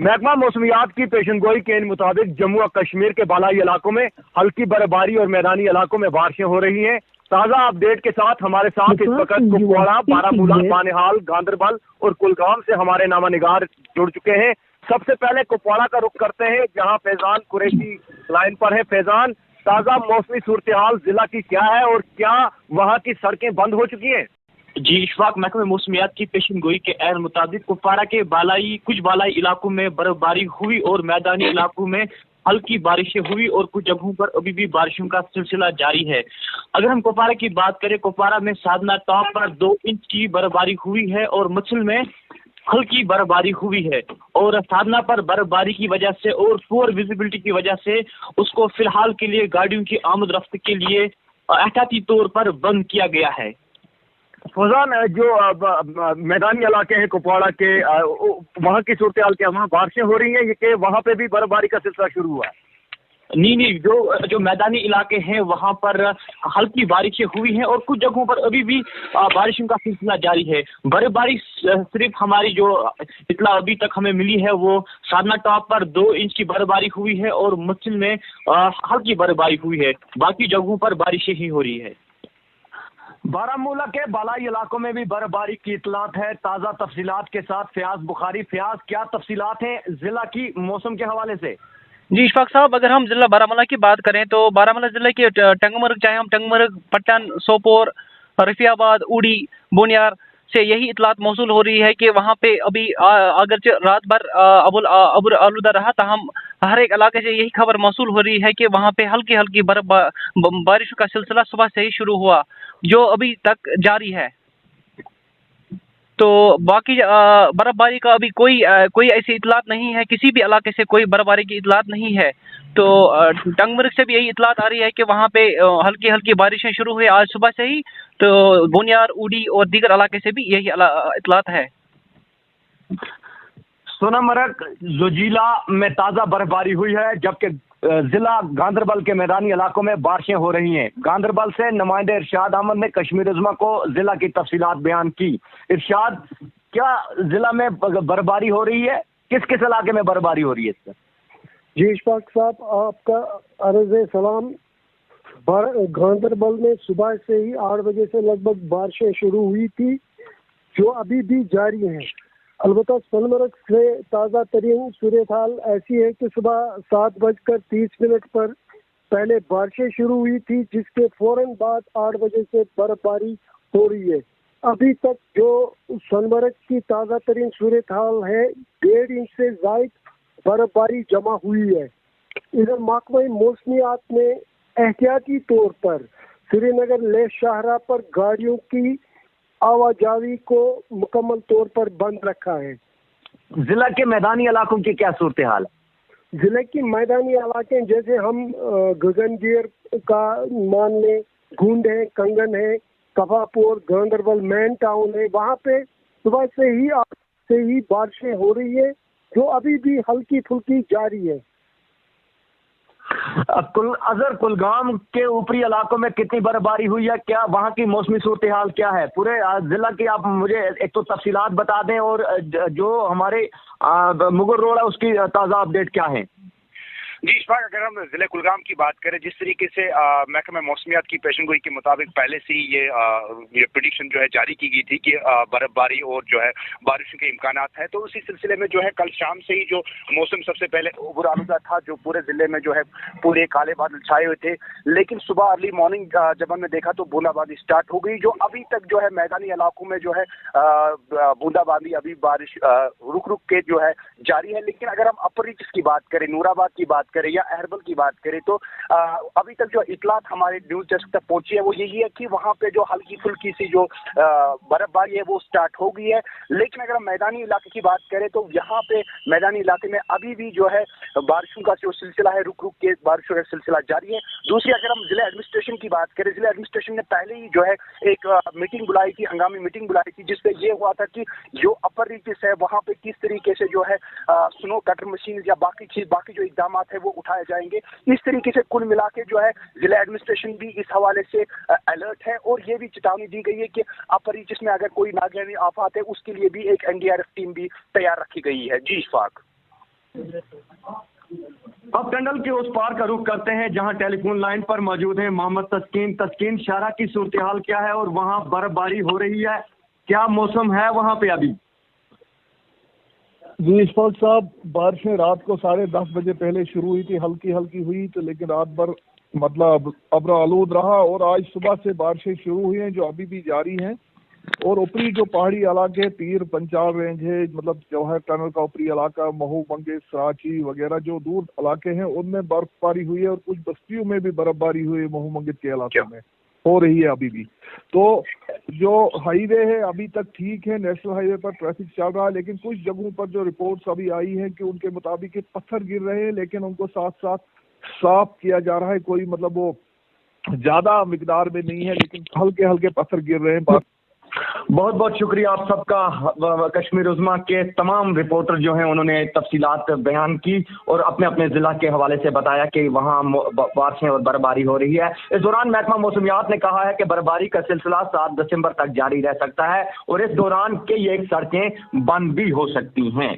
महकमा मौसमियात की पेशनगोई के मुताबिक जम्मू और कश्मीर के बालाई इलाकों में हल्की बर्फबारी और मैदानी इलाकों में बारिशें हो रही हैं। ताज़ा अपडेट के साथ हमारे साथ इस वक्त कुपवाड़ा, बारामूला, बानिहाल, गांदरबल और कुलगाम से हमारे नामानिगार जुड़ चुके हैं। सबसे पहले कुपवाड़ा का रुख करते हैं, जहां फैजान कुरैशी लाइन पर है। फैजान, ताज़ा मौसमी सूरत हाल जिला की क्या है और क्या वहां की सड़कें बंद हो चुकी हैं? जी इशफाक, महकमे मौसमियात की पेशन गोई के ऐन मुताबिक कुपवाड़ा के कुछ बालाई इलाकों में बर्फबारी हुई और मैदानी इलाकों में हल्की बारिशें हुई और कुछ जगहों पर अभी भी बारिशों का सिलसिला जारी है। अगर हम कुपवाड़ा की बात करें, कुपवाड़ा में साधना टॉप पर 2 इंच की बर्फबारी हुई है और मछल में हल्की बर्फबारी हुई है और साधना पर बर्फबारी की वजह से और पुअर विजिबिलिटी की वजह से उसको फिलहाल के लिए गाड़ियों की आमद रफ्त के लिए एहतियाती तौर पर बंद किया गया है। फैजान, जो मैदानी इलाके हैं कुपवाड़ा के, वहाँ की सूरत हाल क्या, वहाँ बारिशें हो रही हैं ये कि वहाँ पे भी बर्फबारी का सिलसिला शुरू हुआ है? नहीं, जो मैदानी इलाके हैं वहाँ पर हल्की बारिशें हुई हैं और कुछ जगहों पर अभी भी बारिशों का सिलसिला जारी है। बर्फबारी सिर्फ हमारी जो इतला अभी तक हमें मिली है वो साधना टॉप पर 2 इंच की बर्फबारी हुई है और मुच्छिल में हल्की बर्फबारी हुई है। बाकी जगहों पर बारिशें ही हो रही है। बारामूला के बालाई इलाकों में भी बर्फबारी की इतलात है। ताज़ा तफसीलात के साथ फयाज बुखारी। फयाज, क्या तफसीलात हैं जिला की मौसम के हवाले से? जी इशफाक साहब, अगर हम जिला बारामूला की बात करें तो बारामूला जिले के टंगमर्ग, चाहे हम टंगमर्ग, पट्टन, सोपोर, रफियाबाद, उड़ी, बोनियार से यही इतलात मौसूल हो रही है कि वहाँ पे अभी अगरचे रात भर अबुर आलूदा रहा, ताहम हर एक इलाके से यही खबर मौसूल हो रही है कि वहाँ पे हल्की हल्की बारिश का सिलसिला सुबह से ही शुरू हुआ, जो अभी तक जारी है। तो बाकी बर्फबारी का अभी कोई ऐसी इतलात नहीं है, किसी भी इलाके से कोई बर्फबारी की इतलात नहीं है। तो टंगमर्ग से भी यही इतलात आ रही है कि वहाँ पे हल्की हल्की बारिशें शुरू हुई आज सुबह से ही। तो बोनियार, उड़ी और दीगर इलाके से भी यही इतलात है। सोनामर्ग, जोजिला में ताज़ा बर्फबारी हुई है, जबकि जिला गांदरबल के मैदानी इलाकों में बारिशें हो रही हैं। गांदरबल से नुमाइंदे इरशाद अहमद ने कश्मीर उज़्मा को जिला की तफसीलात बयान की। इरशाद, क्या जिला में बर्फबारी हो रही है? किस किस इलाके में बर्फबारी हो रही है इससे? जी इशफाक साहब, आपका अर्ज़ सलाम। गांदरबल में सुबह से ही 8 बजे से लगभग बारिशें शुरू हुई थी, जो अभी भी जारी हैं। अलबत्ता सोनमर्ग से ताज़ा तरीन सूरत हाल ऐसी है कि सुबह 7:30 पर पहले बारिशें शुरू हुई थी, जिसके फौरन बाद 8 बजे से बर्फबारी हो रही है। अभी तक जो सोनमर्ग की ताज़ा तरीन सूरत हाल है, 1.5 इंच से ज़ायद बर्फबारी जमा हुई है। इधर महकमा मौसमियात ने एहतियाती तौर पर श्रीनगर ले शाहरा पर गाड़ियों की आवाजाही को मुकम्मल तौर पर बंद रखा है। जिला के मैदानी इलाकों की क्या सूरत हाल है? जिले की मैदानी इलाके जैसे हम गगनगीर का मान लें, घुंड है, कंगन है, कफापुर, गांदरबल मेन टाउन है, वहाँ पे सुबह से ही बारिशें हो रही है, जो अभी भी हल्की फुल्की जारी है। कुलगाम के ऊपरी इलाकों में कितनी बर्फबारी हुई है? क्या वहाँ की मौसमी सूरत हाल क्या है? पूरे जिला की आप मुझे एक तो तफसीलात बता दें और जो हमारे मुगल रोड है उसकी ताज़ा अपडेट क्या है? जी इशफाक, अगर हम जिले कुलगाम की बात करें, जिस तरीके से महकमा मौसमियात की पेशन गोई के मुताबिक पहले से ही ये प्रेडिक्शन जो है जारी की गई थी कि बर्फबारी और जो है बारिशों के इम्कानात हैं, तो उसी सिलसिले में जो है कल शाम से ही जो मौसम सबसे पहले उबूर आलूदा था, जो पूरे जिले में जो है पूरे काले बादल छाए हुए थे। लेकिन सुबह अर्ली मॉर्निंग जब हमने देखा तो बूंदाबांदी स्टार्ट हो गई, जो अभी तक जो है मैदानी इलाकों में जो है बूंदाबांदी, अभी बारिश रुक रुक के जो है जारी है। लेकिन अगर हम अपर रीचेस की बात करें, नूराबाद की बात करें या अहरबल की बात करें, तो अभी तक जो इतलात हमारे न्यूज डेस्क तक पहुंची है वो यही है कि वहां पे जो हल्की फुल्की सी जो बर्फबारी है वो स्टार्ट हो गई है। लेकिन अगर हम मैदानी इलाके की बात करें तो यहाँ पे मैदानी इलाके में अभी भी जो है बारिशों का जो सिलसिला है, रुक रुक के बारिशों का सिलसिला जारी है। दूसरी, अगर हम जिला एडमिनिस्ट्रेशन की बात करें, जिला एडमिनिस्ट्रेशन ने पहले ही जो है एक मीटिंग बुलाई थी, हंगामी मीटिंग बुलाई थी, जिसपे ये हुआ था कि जो अपर रीचेस है वहाँ पे किस तरीके से जो है स्नो कटर मशीन या बाकी जो इकदाम है वो उठाए जाएंगे। इस तरीके से कुल मिला के जो है जिला एडमिनिस्ट्रेशन भी इस हवाले से अलर्ट है और ये भी चेतावनी दी गई है कि अपर रीचेस में अगर कोई नागहानी आफत है उसके लिए भी एक एनडीआरएफ टीम भी तैयार रखी गई है। जी इशफाक। अब टनल के उस पार का रुख करते हैं जहां टेलीफोन लाइन पर मौजूद हैं मोहम्मद तस्कीन। शाहरा की सूरत हाल क्या है और वहां बर्फबारी हो रही है, क्या मौसम है वहां पे अभी? जी इशफाक साहब, बारिशें रात को 10:30 बजे पहले शुरू हुई थी, हल्की हल्की हुई तो, लेकिन रात भर मतलब अब्र आलूद रहा और आज सुबह से बारिशें शुरू हुई हैं जो अभी भी जारी हैं। और ऊपरी जो पहाड़ी इलाके पीर पंचाल रेंज है, मतलब जवाहर टनल का ऊपरी इलाका, महू मंगे सराची वगैरह जो दूर इलाके हैं उनमें बर्फबारी हुई है और कुछ बस्तियों में भी बर्फबारी हुई है, महू मंगे के इलाकों में हो रही है अभी भी। तो जो हाईवे है अभी तक ठीक है, नेशनल हाईवे पर ट्रैफिक चल रहा है, लेकिन कुछ जगहों पर जो रिपोर्ट्स अभी आई हैं कि उनके मुताबिक पत्थर गिर रहे हैं, लेकिन उनको साथ साथ साफ किया जा रहा है, कोई मतलब वो ज्यादा मिकदार में नहीं है, लेकिन हल्के हल्के पत्थर गिर रहे हैं। बहुत बहुत शुक्रिया आप सबका। कश्मीर उज़्मा के तमाम रिपोर्टर जो हैं उन्होंने तफसीलात बयान की और अपने अपने ज़िला के हवाले से बताया कि वहाँ बारिशें और बर्फबारी हो रही है। इस दौरान महकमा मौसमियात ने कहा है कि बर्फबारी का सिलसिला 7 दिसंबर तक जारी रह सकता है और इस दौरान कई एक सड़कें बंद भी हो सकती हैं।